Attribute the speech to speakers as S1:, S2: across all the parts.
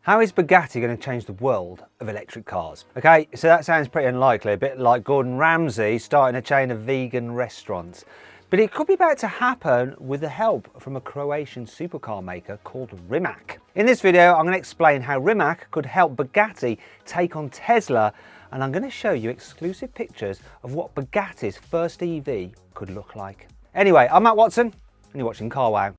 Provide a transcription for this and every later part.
S1: How is Bugatti going to change the world of electric cars? Okay, so that sounds pretty unlikely, a bit like Gordon Ramsay starting a chain of vegan restaurants. But it could be about to happen with the help from a Croatian supercar maker called Rimac. In this video, I'm going to explain how Rimac could help Bugatti take on Tesla, and I'm going to show you exclusive pictures of what Bugatti's first EV could look like. Anyway, I'm Matt Watson, and you're watching carwow.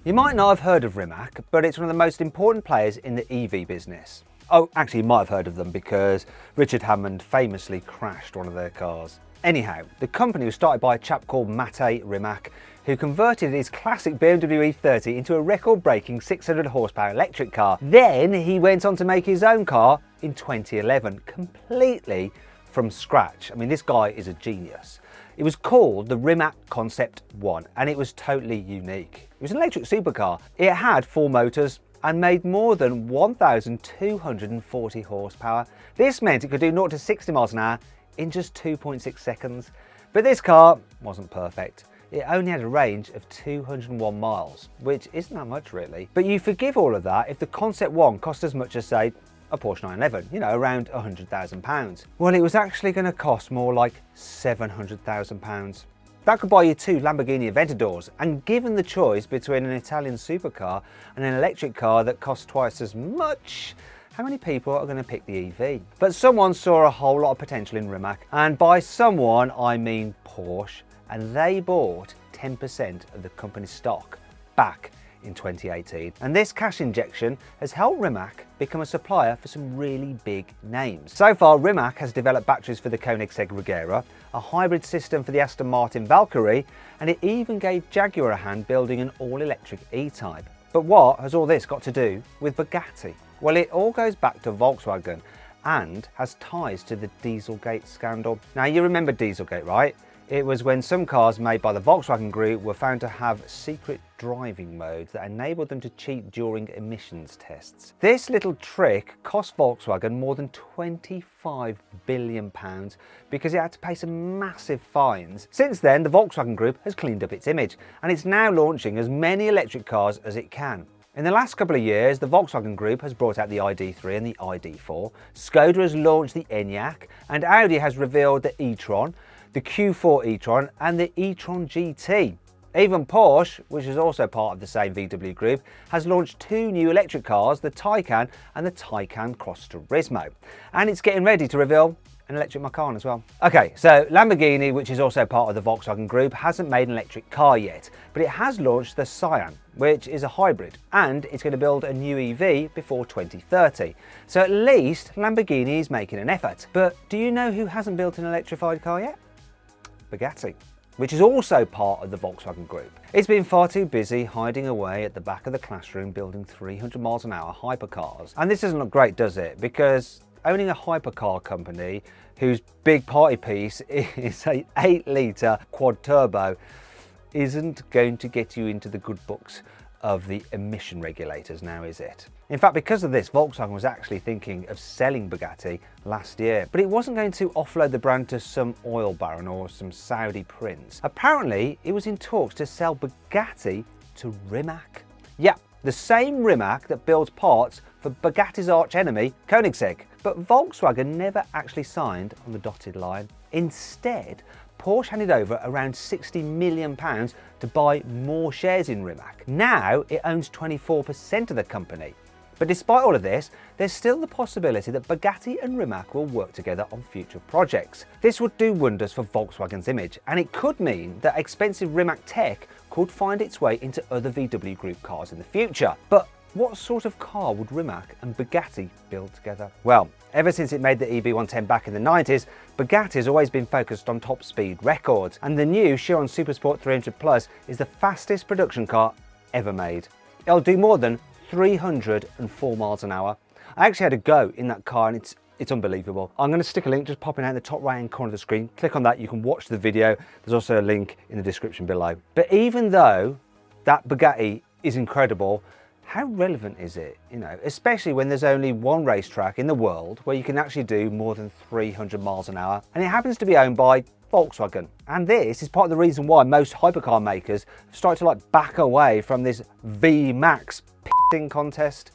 S1: You might not have heard of Rimac, but it's one of the most important players in the EV business. Oh, actually you might have heard of them because Richard Hammond famously crashed one of their cars. Anyhow, the company was started by a chap called Mate Rimac, who converted his classic BMW E30 into a record-breaking 600 horsepower electric car. Then he went on to make his own car in 2011, completely from scratch. I mean, this guy is a genius. It was called the Rimac Concept 1 and it was totally unique. It was an electric supercar. It had 4 motors and made more than 1,240 horsepower. This meant it could do 0 to 60 miles an hour in just 2.6 seconds. But this car wasn't perfect. It only had a range of 201 miles, which isn't that much really. But you forgive all of that if the Concept 1 cost as much as, say, a Porsche 911, you know, around £100,000. Well, it was actually going to cost more like £700,000. That could buy you 2 Lamborghini Aventadors, and given the choice between an Italian supercar and an electric car that costs twice as much, how many people are going to pick the EV? But someone saw a whole lot of potential in Rimac, and by someone I mean Porsche, and they bought 10% of the company's stock back in 2018. And this cash injection has helped Rimac become a supplier for some really big names. So far, Rimac has developed batteries for the Koenigsegg Regera, a hybrid system for the Aston Martin Valkyrie, and it even gave Jaguar a hand building an all-electric E-Type. But what has all this got to do with Bugatti? Well, it all goes back to Volkswagen and has ties to the Dieselgate scandal. Now, you remember Dieselgate, right? It was when some cars made by the Volkswagen Group were found to have secret driving modes that enabled them to cheat during emissions tests. This little trick cost Volkswagen more than £25 billion because it had to pay some massive fines. Since then, the Volkswagen Group has cleaned up its image and it's now launching as many electric cars as it can. In the last couple of years, the Volkswagen Group has brought out the ID3 and the ID4, Skoda has launched the Enyaq, and Audi has revealed the e-tron, the Q4 e-tron and the e-tron GT. Even Porsche, which is also part of the same VW group, has launched 2 new electric cars, the Taycan and the Taycan Cross Turismo. And it's getting ready to reveal an electric Macan as well. Okay, so Lamborghini, which is also part of the Volkswagen Group, hasn't made an electric car yet, but it has launched the Cyan, which is a hybrid, and it's going to build a new EV before 2030. So at least Lamborghini is making an effort. But do you know who hasn't built an electrified car yet? Bugatti, which is also part of the Volkswagen Group. It's been far too busy hiding away at the back of the classroom building 300 miles an hour hypercars. And this doesn't look great, does it? Because owning a hypercar company whose big party piece is a 8-litre quad turbo isn't going to get you into the good books of the emission regulators now, is it? In fact, because of this, Volkswagen was actually thinking of selling Bugatti last year, but it wasn't going to offload the brand to some oil baron or some Saudi prince. Apparently, it was in talks to sell Bugatti to Rimac. Yeah, the same Rimac that builds parts for Bugatti's arch enemy, Koenigsegg. But Volkswagen never actually signed on the dotted line. Instead, Porsche handed over around £60 million to buy more shares in Rimac. Now it owns 24% of the company. But despite all of this, there's still the possibility that Bugatti and Rimac will work together on future projects. This would do wonders for Volkswagen's image, and it could mean that expensive Rimac tech could find its way into other VW Group cars in the future. But what sort of car would Rimac and Bugatti build together? Well, ever since it made the EB110 back in the 90s, Bugatti has always been focused on top speed records, and the new Chiron Supersport 300 Plus is the fastest production car ever made. It'll do more than 304 miles an hour. I actually had a go in that car and it's unbelievable. I'm going to stick a link just popping out in the top right hand corner of the screen. Click on that, you can watch the video. There's also a link in the description below. But even though that Bugatti is incredible, how relevant is it? You know, especially when there's only one racetrack in the world where you can actually do more than 300 miles an hour, and it happens to be owned by Volkswagen. And this is part of the reason why most hypercar makers have started to back away from this VMAX p***ing contest.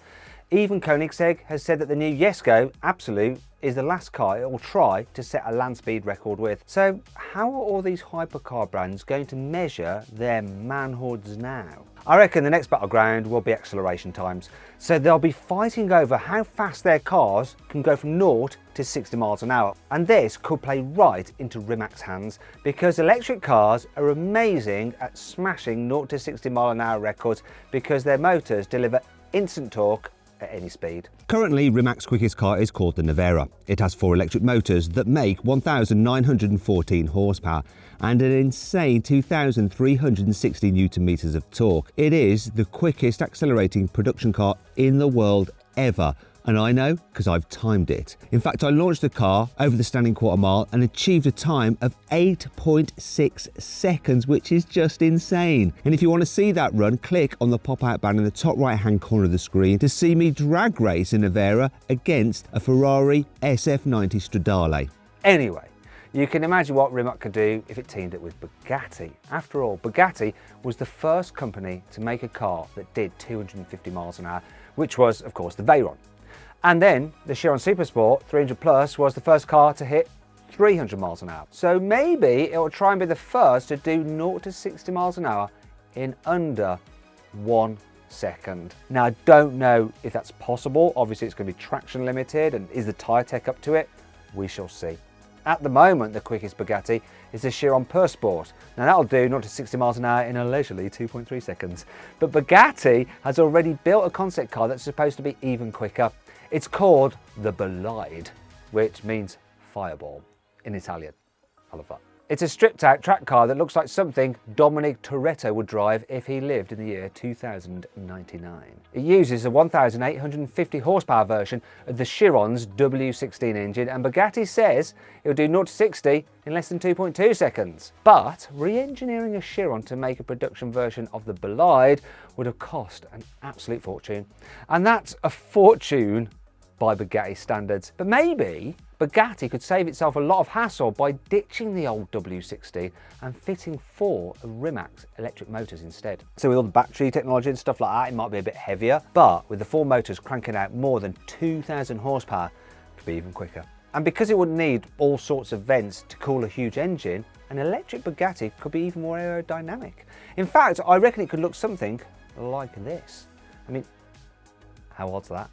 S1: Even Koenigsegg has said that the new Jesko Absolute is the last car it will try to set a land speed record with. So how are all these hypercar brands going to measure their manhoods now? I reckon the next battleground will be acceleration times. So they'll be fighting over how fast their cars can go from 0 to 60 miles an hour. And this could play right into Rimac's hands, because electric cars are amazing at smashing 0 to 60 mile an hour records because their motors deliver instant torque at any speed.
S2: Currently, Rimac's quickest car is called the Nevera. It has 4 electric motors that make 1,914 horsepower and an insane 2,360 newton meters of torque. It is the quickest accelerating production car in the world ever. And I know because I've timed it. In fact, I launched the car over the standing quarter mile and achieved a time of 8.6 seconds, which is just insane. And if you want to see that run, click on the pop-out band in the top right-hand corner of the screen to see me drag race a Nevera against a Ferrari SF90 Stradale.
S1: Anyway, you can imagine what Rimac could do if it teamed up with Bugatti. After all, Bugatti was the first company to make a car that did 250 miles an hour, which was, of course, the Veyron. And then the Chiron Supersport 300 Plus was the first car to hit 300 miles an hour. So maybe it will try and be the first to do 0 to 60 miles an hour in under 1 second. Now, I don't know if that's possible. Obviously, it's going to be traction limited, and is the tyre tech up to it? We shall see. At the moment, the quickest Bugatti is the Chiron Sport. Now that'll do 0 to 60 miles an hour in a leisurely 2.3 seconds. But Bugatti has already built a concept car that's supposed to be even quicker. It's called the Bolide, which means fireball in Italian. I love that. It's a stripped out track car that looks like something Dominic Toretto would drive if he lived in the year 2099. It uses a 1,850 horsepower version of the Chiron's W16 engine, and Bugatti says it'll do 0 to 60 in less than 2.2 seconds. But re-engineering a Chiron to make a production version of the Bolide would have cost an absolute fortune. And that's a fortune by Bugatti standards. But maybe Bugatti could save itself a lot of hassle by ditching the old W16 and fitting 4 of Rimac's electric motors instead. So with all the battery technology and stuff like that, it might be a bit heavier, but with the 4 motors cranking out more than 2,000 horsepower, it could be even quicker. And because it wouldn't need all sorts of vents to cool a huge engine, an electric Bugatti could be even more aerodynamic. In fact, I reckon it could look something like this. I mean, how odd's that?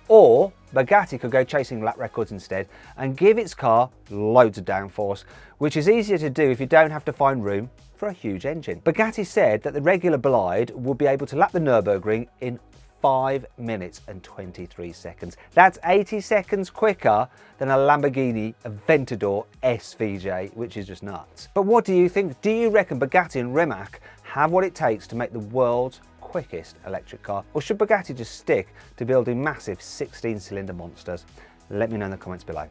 S1: Or Bugatti could go chasing lap records instead and give its car loads of downforce, which is easier to do if you don't have to find room for a huge engine. Bugatti said that the regular Bolide will be able to lap the Nürburgring in 5 minutes and 23 seconds. That's 80 seconds quicker than a Lamborghini Aventador SVJ, which is just nuts. But what do you think? Do you reckon Bugatti and Rimac have what it takes to make the world's quickest electric car? Or should Bugatti just stick to building massive 16-cylinder monsters? Let me know in the comments below.